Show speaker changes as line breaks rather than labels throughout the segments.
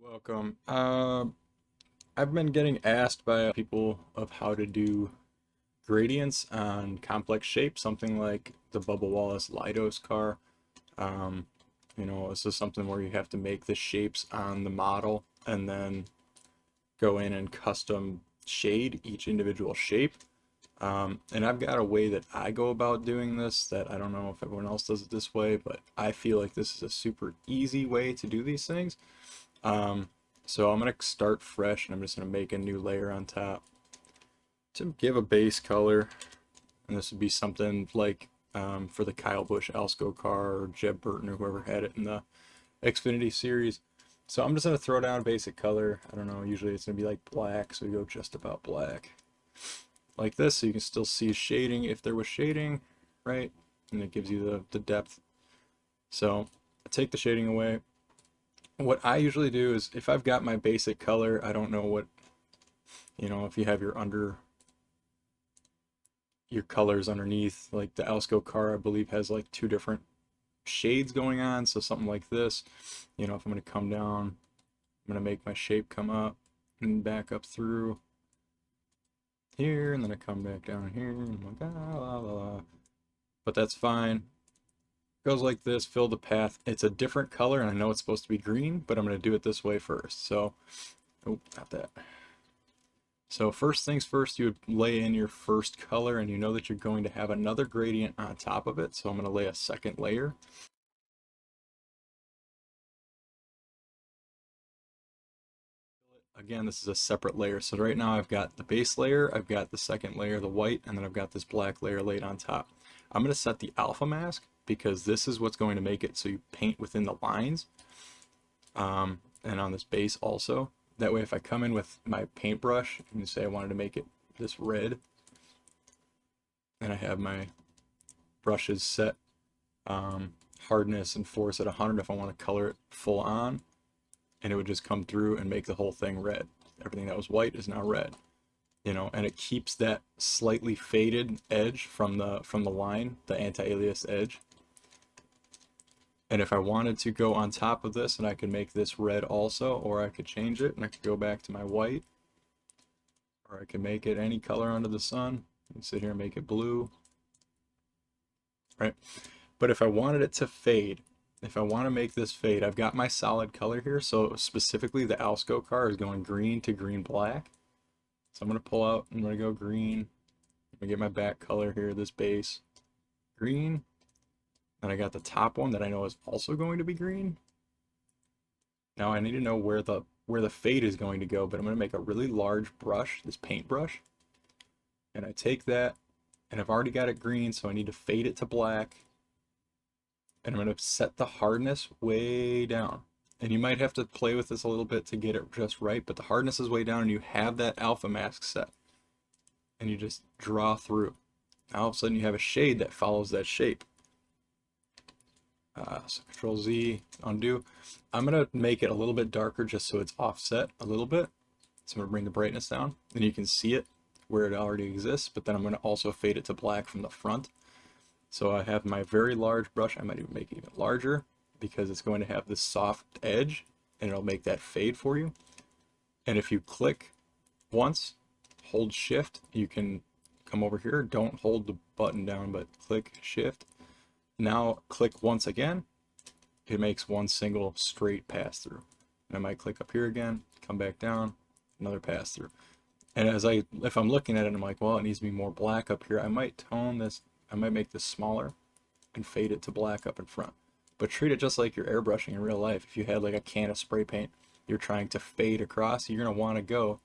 Welcome. I've been getting asked by people of how to do gradients on complex shapes, something like the Bubba Wallace Lidos car. Um, this is something where you have to make the shapes on the model and then go in and custom shade each individual shape. And I've got a way that I go about doing this that I don't know if everyone else does it this way, but I feel like this is a super easy way to do these things. Um, so I'm going to start fresh and I'm just going to make a new layer on top to give a base color. And this would be something like for the Kyle Busch Alsco car or Jeb Burton or whoever had it in the Xfinity series. So I'm just going to throw down a basic color. I don't know, usually it's going to be like black, so we go just about black. Like this, so you can still see shading if there was shading, right? And it gives you the depth. So I take the shading away. What I usually do is if I've got my basic color, I don't know what, if you have your colors underneath, like the Alsco car, I believe has like two different shades going on. So something like this, if I'm going to come down, I'm going to make my shape come up and back up through here, and then I come back down here, and I'm like, ah, la, la, la. But that's fine. Goes like this, fill the path. It's a different color, and I know it's supposed to be green, but I'm going to do it this way first. So, oh, not that. So first things first, you would lay in your first color, and you know that you're going to have another gradient on top of it. So I'm going to lay a second layer. Again, this is a separate layer. So right now I've got the base layer, I've got the second layer, the white, and then I've got this black layer laid on top. I'm going to set the alpha mask because this is what's going to make it so you paint within the lines, and on this base also. That way if I come in with my paintbrush and say I wanted to make it this red, and I have my brushes set hardness and force at 100 if I want to color it full on, and it would just come through and make the whole thing red. Everything that was white is now red, and it keeps that slightly faded edge from the line, the anti-alias edge. And if I wanted to go on top of this, and I could make this red also, or I could change it and I could go back to my white, or I could make it any color under the sun and sit here and make it blue, right? But if I wanted it to fade, if I want to make this fade, I've got my solid color here. So specifically the Alsco car is going green to green black. So I'm going to pull out, I'm going to go green. I'm going to get my back color here, this base, green. And I got the top one that I know is also going to be green. Now I need to know where the fade is going to go, but I'm going to make a really large brush, this paint brush. And I take that, and I've already got it green, so I need to fade it to black. And I'm going to set the hardness way down. And you might have to play with this a little bit to get it just right, but the hardness is way down and you have that alpha mask set. And you just draw through. Now all of a sudden you have a shade that follows that shape. So Control Z, undo. I'm going to make it a little bit darker just so it's offset a little bit. So I'm going to bring the brightness down and you can see it where it already exists, but then I'm going to also fade it to black from the front. So I have my very large brush. I might even make it even larger because it's going to have this soft edge and it'll make that fade for you. And if you click once, hold shift, you can come over here. Don't hold the button down, but click shift. Now click once again. It makes one single straight pass through. And I might click up here again, come back down, another pass through. And if I'm looking at it, I'm like, well, it needs to be more black up here. I might tone this, I might make this smaller and fade it to black up in front. But treat it just like you're airbrushing in real life. If you had like a can of spray paint you're trying to fade across, you're going to want to go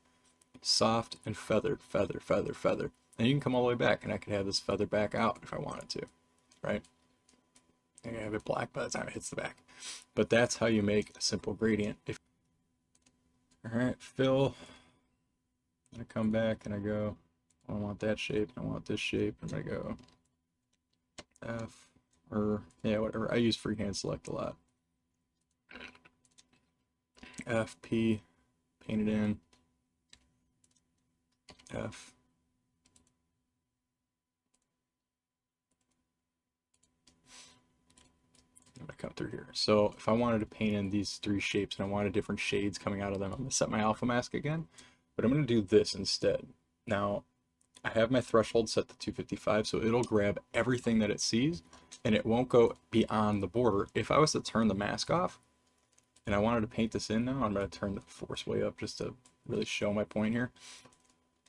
soft and feathered, feather, feather, feather. And you can come all the way back, and I could have this feather back out if I wanted to, right? I have it black by the time it hits the back. But that's how you make a simple gradient. Alright, fill. I come back and I go, I want that shape, I want this shape. I'm going to go F, or yeah, whatever. I use freehand select a lot. F, P, paint it in. F. I'm gonna come through here. So if I wanted to paint in these three shapes and I wanted different shades coming out of them, I'm gonna set my alpha mask again, but I'm gonna do this instead. Now, I have my threshold set to 255, so it'll grab everything that it sees and it won't go beyond the border. If I was to turn the mask off and I wanted to paint this in now, I'm gonna turn the force way up just to really show my point here.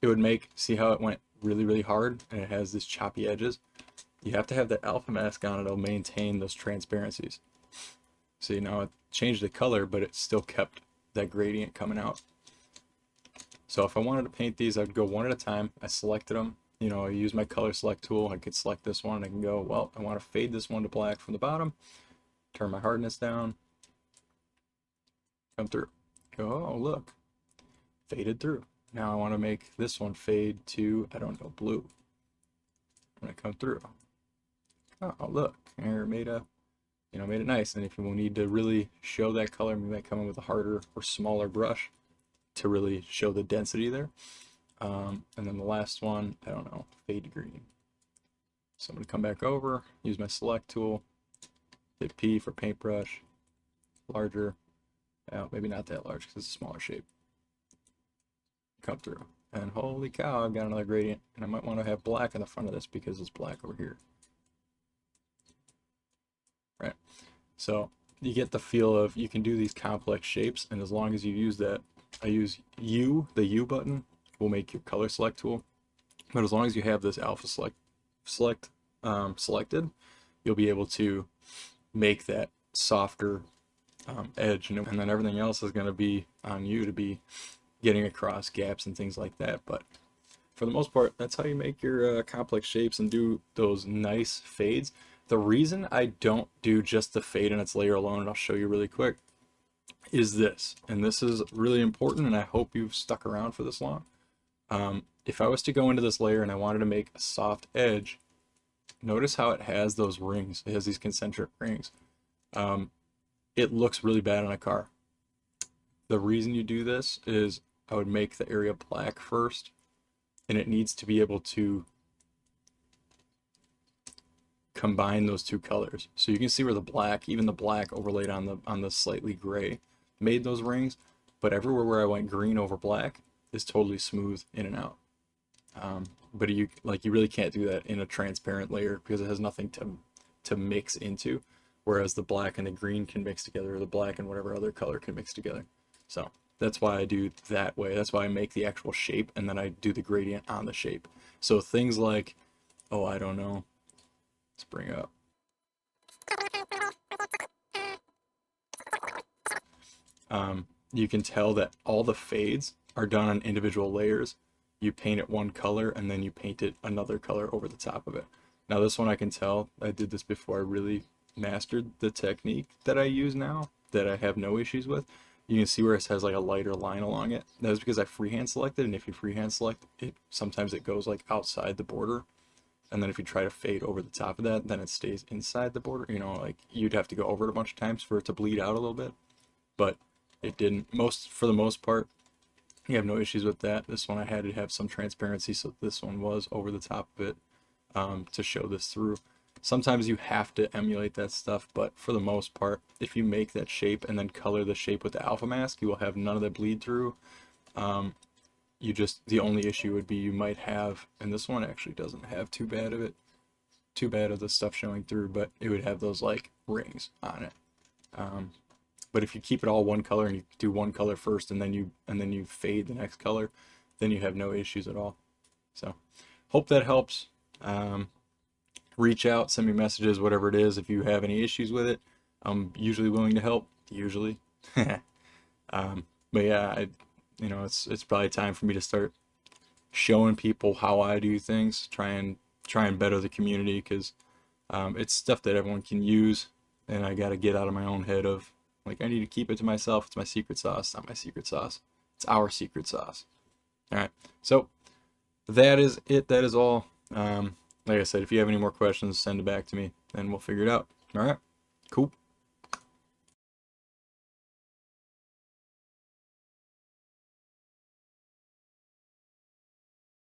It would make, see how it went really, really hard and it has these choppy edges? You have to have the alpha mask on, it'll maintain those transparencies. See, now it changed the color, but it still kept that gradient coming out. So if I wanted to paint these, I'd go one at a time. I selected them, you know, I use my color select tool. I could select this one and I can go, well, I want to fade this one to black from the bottom, turn my hardness down, come through, go, oh, look, faded through. Now I want to make this one fade to, I don't know, blue. I'm going to come through. Oh, look, I made a, you know, made it nice. And if you need to really show that color, you might come in with a harder or smaller brush to really show the density there. And then the last one, I don't know, fade to green. So I'm going to come back over, use my select tool, hit P for paintbrush, larger, maybe not that large because it's a smaller shape. Come through, and holy cow, I've got another gradient, and I might want to have black in the front of this because it's black over here. Right, so you get the feel of you can do these complex shapes, and as long as you use that, I use U, the U button will make your color select tool, but as long as you have this alpha selected, you'll be able to make that softer edge, and then everything else is going to be on you to be getting across gaps and things like that. But for the most part, that's how you make your complex shapes and do those nice fades. The reason I don't do just the fade in its layer alone, and I'll show you really quick, is this, and this is really important, and I hope you've stuck around for this long. If I was to go into this layer and I wanted to make a soft edge, notice how it has those rings. It has these concentric rings. It looks really bad on a car. The reason you do this is I would make the area black first, and it needs to be able to combine those two colors. So you can see where the black, even the black overlaid on the slightly gray, made those rings, but everywhere where I went green over black is totally smooth in and out. But you really can't do that in a transparent layer because it has nothing to mix into, whereas the black and the green can mix together, or the black and whatever other color can mix together. So that's why I do that way. That's why I make the actual shape and then I do the gradient on the shape. So things like, oh, I don't know, let's bring up. You can tell that all the fades are done on individual layers. You paint it one color and then you paint it another color over the top of it. Now this one I can tell, I did this before I really mastered the technique that I use now, that I have no issues with. You can see where it has like a lighter line along it. That is because I freehand selected, and if you freehand select it, sometimes it goes like outside the border. And then if you try to fade over the top of that, then it stays inside the border. You know, like you'd have to go over it a bunch of times for it to bleed out a little bit. But it didn't. For the most part, you have no issues with that. This one I had to have some transparency, so this one was over the top of it to show this through. Sometimes you have to emulate that stuff, but for the most part, if you make that shape and then color the shape with the alpha mask, you will have none of that bleed through. The only issue would be you might have, and this one actually doesn't have too bad of the stuff showing through, but it would have those like rings on it. But if you keep it all one color and you do one color first and then you fade the next color, then you have no issues at all. So hope that helps. Reach out, send me messages, whatever it is. If you have any issues with it, I'm usually willing to help. Usually. But yeah, it's probably time for me to start showing people how I do things, try and better the community, because it's stuff that everyone can use, and I got to get out of my own head of like I need to keep it to myself. It's my secret sauce. It's not my secret sauce. It's our secret sauce. All right. So that is it. That is all. Like I said, if you have any more questions, send it back to me and we'll figure it out. All right. Cool.